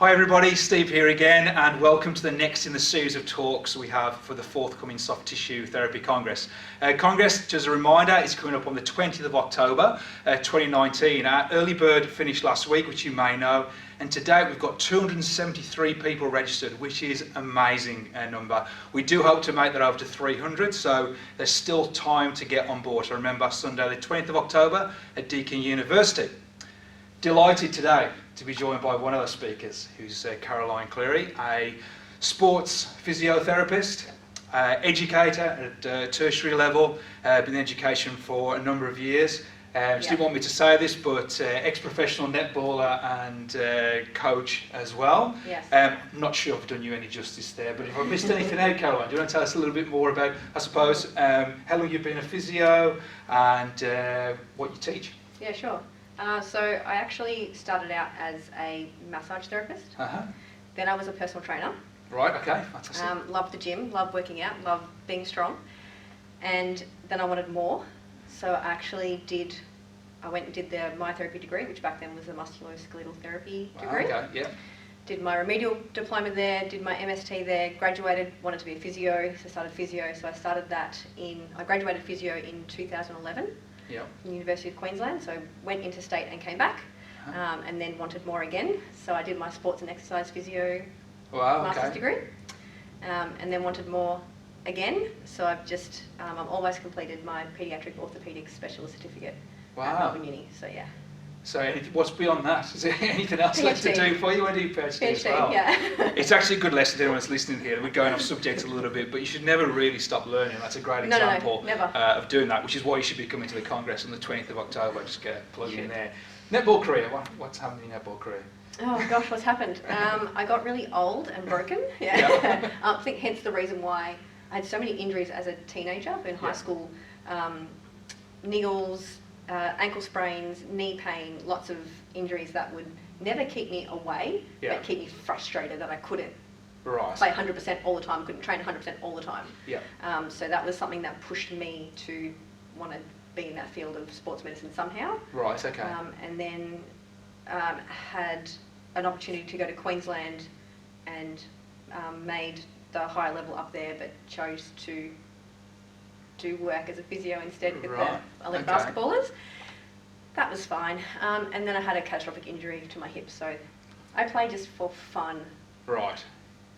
Hi everybody, Steve here again, and welcome to the next in the series of talks we have for the forthcoming Soft Tissue Therapy Congress. Congress, just as a reminder, is coming up on the 20th of October 2019. Our early bird finished last week, which you may know, and to date we've got 273 people registered, which is an amazing number. We do hope to make that over to 300, so there's still time to get on board. So remember, Sunday the 20th of October at Deakin University. Delighted today to be joined by one of the speakers, who's Caroline Cleary, a sports physiotherapist, educator at tertiary level, been in education for a number of years. She didn't want me to say this, but ex-professional netballer and coach as well. Yes. I'm not sure if I've done you any justice there, but if I've missed anything out, Caroline, do you want to tell us a little bit more about, I suppose, how long you've been a physio and what you teach? Yeah, sure. So I actually started out as a massage therapist. Then I was a personal trainer. Right, okay, fantastic. Loved the gym, loved working out, loved being strong. And then I wanted more. So I went and did the Myotherapy degree, which back then was the musculoskeletal therapy degree. Okay, yeah. Did my Remedial diploma there, did my MST there, graduated, wanted to be a physio, so started physio. So I graduated physio in 2011. Yep. From the University of Queensland, so went interstate and came back, and then wanted more again. So I did my sports and exercise physio master's degree, and then wanted more again. So I'm almost completed my paediatric orthopaedic specialist certificate at Melbourne Uni. So yeah. So what's beyond that? Is there anything else left to do for you? When do you PhD as well? Yeah. It's actually a good lesson to anyone that's listening here. We're going off subject a little bit, but you should never really stop learning. That's a great example of doing that, which is why you should be coming to the Congress on the 20th of October. Just get a plug in there. Netball career, what's happened in your netball career? Oh gosh, what's happened? I got really old and broken. Yeah. I think hence the reason why I had so many injuries as a teenager in high school. Niggles, ankle sprains, knee pain, lots of injuries that would never keep me away, but keep me frustrated that I couldn't play 100% all the time, couldn't train 100% all the time. So that was something that pushed me to want to be in that field of sports medicine somehow. Right, okay. And then had an opportunity to go to Queensland and made the higher level up there, but chose to do work as a physio instead with the elite basketballers. That was fine. And then I had a catastrophic injury to my hip, so I play just for fun. Right.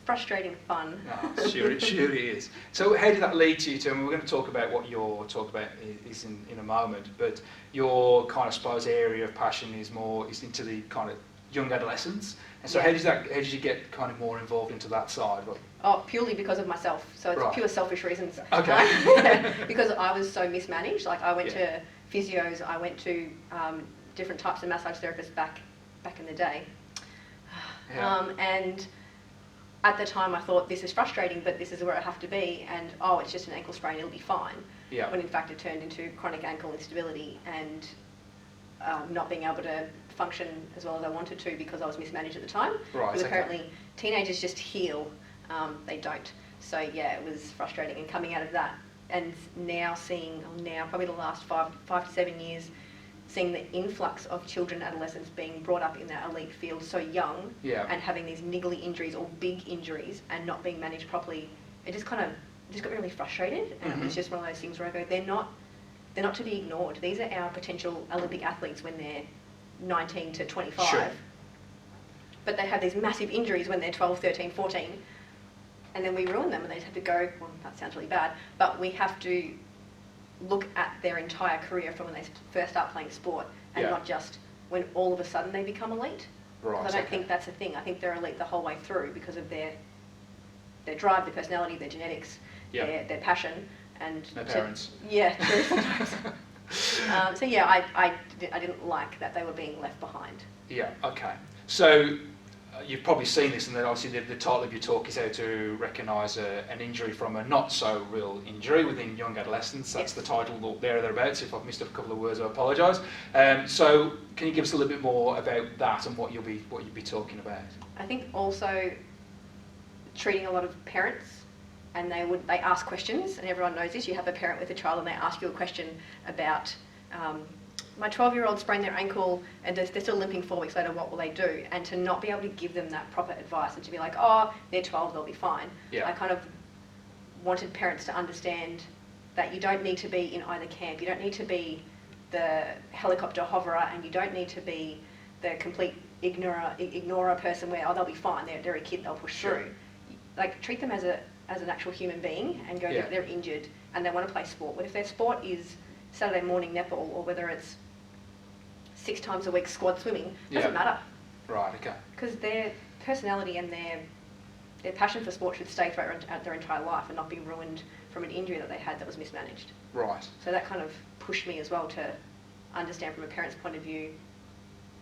Frustrating fun. Oh, sure it is. So how did that lead you to, and we're going to talk about what your talk about is in a moment, but your kind of, suppose, area of passion is into the kind of young adolescents. And so how did you get kind of more involved into that side? Oh, purely because of myself. So it's pure selfish reasons. Okay. Because I was so mismanaged. Like I went to physios, I went to different types of massage therapists back in the day. And at the time I thought, this is frustrating, but this is where I have to be. And it's just an ankle sprain, it'll be fine. Yeah. When in fact it turned into chronic ankle instability and not being able to function as well as I wanted to because I was mismanaged at the time. Right. Because apparently teenagers just heal, they don't. So yeah, it was frustrating. And coming out of that, and now probably the last 5 to 7 years, seeing the influx of children and adolescents being brought up in that elite field so young, and having these niggly injuries or big injuries and not being managed properly, it just got really frustrated. And it was just one of those things where I go, they're not to be ignored. These are our potential Olympic athletes when they're 19 to 25. Sure. But they have these massive injuries when they're 12, 13, 14, and then we ruin them and they just have to go, well, that sounds really bad, but we have to look at their entire career from when they first start playing sport and not just when all of a sudden they become elite. Right. I don't think that's a thing. I think they're elite the whole way through because of their drive, their personality, their genetics, their passion. And their parents. True sometimes. So yeah, I didn't like that they were being left behind. Yeah, okay. So you've probably seen this, and then obviously the title of your talk is how to recognise an injury from a not so real injury within young adolescents. That's the title there or thereabouts. If I've missed a couple of words, I apologise. So can you give us a little bit more about that and what you'll be talking about? I think also treating a lot of parents, and they ask questions, and everyone knows this. You have a parent with a child and they ask you a question about my 12-year-old sprained their ankle and they're still limping 4 weeks later, what will they do? And to not be able to give them that proper advice and to be like, oh, they're 12, they'll be fine. Yeah. I kind of wanted parents to understand that you don't need to be in either camp. You don't need to be the helicopter hoverer, and you don't need to be the complete ignorer person where, oh, they'll be fine, they're a kid, they'll push Sure. through. Like, treat them as an actual human being and go, Yeah. they're injured and they want to play sport. But if their sport is Saturday morning netball, or whether it's 6 times a week squad swimming, doesn't matter. Right, okay. Because their personality and their passion for sport should stay throughout their entire life and not be ruined from an injury that they had that was mismanaged. Right. So that kind of pushed me as well to understand from a parent's point of view,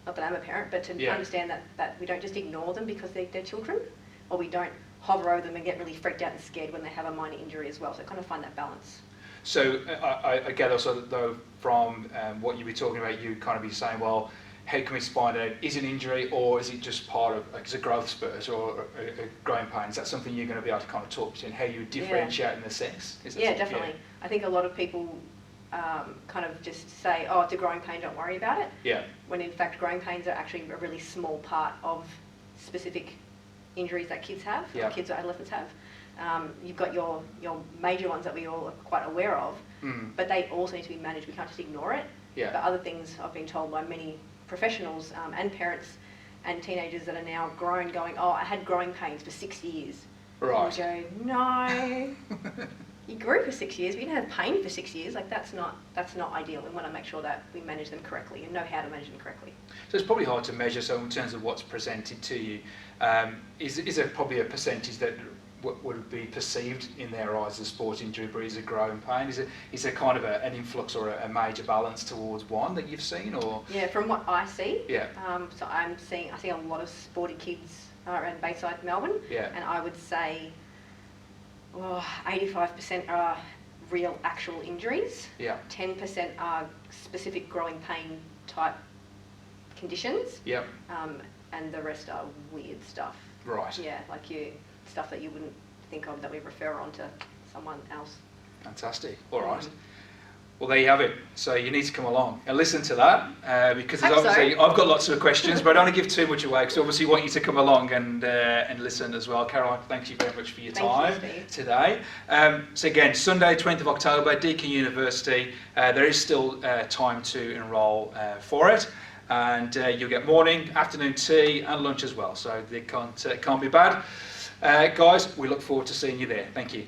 not that I'm a parent, but to understand that we don't just ignore them because they're children, or we don't hover over them and get really freaked out and scared when they have a minor injury as well. So kind of find that balance. So I get also, though, from what you were talking about, you kind of be saying, well, how can we find out, is it an injury or is it just part of, like, is it a growth spurt or a growing pain? Is that something you're going to be able to kind of talk to and how you differentiate in the sense? Yeah, definitely. Yeah. I think a lot of people kind of just say, oh, it's a growing pain, don't worry about it. Yeah. When in fact, growing pains are actually a really small part of specific injuries that kids have, or kids or adolescents have. You've got your major ones that we all are quite aware of, but they also need to be managed. We can't just ignore it. Yeah. But other things I've been told by many professionals and parents and teenagers that are now grown going, oh, I had growing pains for 6 years. Right. And you go, no, you grew for 6 years, but you didn't have pain for 6 years. Like, that's not ideal. We want to make sure that we manage them correctly and know how to manage them correctly. So it's probably hard to measure, so in terms of what's presented to you, is there probably a percentage that would be perceived in their eyes as sports injury, but is a growing pain? Is there kind of an influx or a major balance towards one that you've seen, or? Yeah, from what I see. Yeah. So I see a lot of sporty kids around Bayside, Melbourne. Yeah. And I would say 85% are real actual injuries. Yeah. 10% are specific growing pain type conditions. Yep. And the rest are weird stuff. Right. Yeah, like stuff that you wouldn't think of that we refer on to someone else. Fantastic. All right. Well, there you have it. So you need to come along and listen to that because obviously I've got lots of questions, but I don't want to give too much away because obviously I want you to come along and listen as well. Caroline, thank you very much for your time today. So again, Sunday, 20th of October, Deakin University. There is still time to enrol for it. And you'll get morning, afternoon tea and lunch as well. So they can't be bad. Guys, we look forward to seeing you there. Thank you.